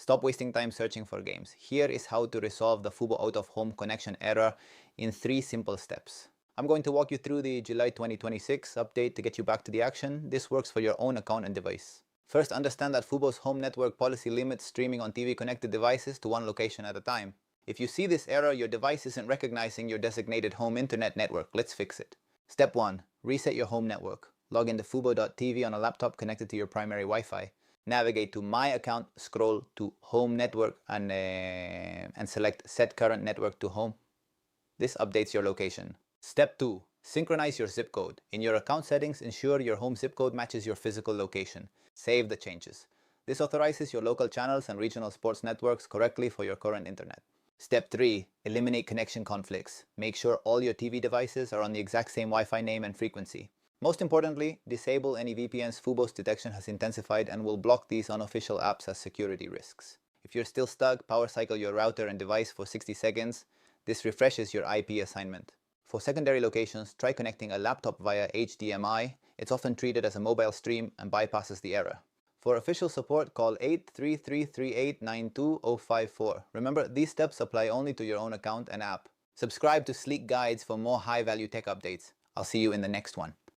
Stop wasting time searching for games. Here is how to resolve the Fubo out-of-home connection error in 3 simple steps. I'm going to walk you through the July 2026 update to get you back to the action. This works for your own account and device. First, understand that Fubo's home network policy limits streaming on TV-connected devices to one location at a time. If you see this error, your device isn't recognizing your designated home internet network. Let's fix it. Step 1. Reset your home network. Log into FuboTV on a laptop connected to your primary Wi-Fi. Navigate to My Account, scroll to Home Network and select Set Current Network to Home. This updates your location. Step 2. Synchronize your zip code. In your account settings, ensure your home zip code matches your physical location. Save the changes. This authorizes your local channels and regional sports networks correctly for your current internet. Step 3. Eliminate connection conflicts. Make sure all your TV devices are on the exact same Wi-Fi name and frequency. Most importantly, disable any VPNs Fubo's detection has intensified and will block these unofficial apps as security risks. If you're still stuck, power cycle your router and device for 60 seconds. This refreshes your IP assignment. For secondary locations, try connecting a laptop via HDMI. It's often treated as a mobile stream and bypasses the error. For official support, call 833-3892-054. Remember, these steps apply only to your own account and app. Subscribe to Sleek Guides for more high-value tech updates. I'll see you in the next one.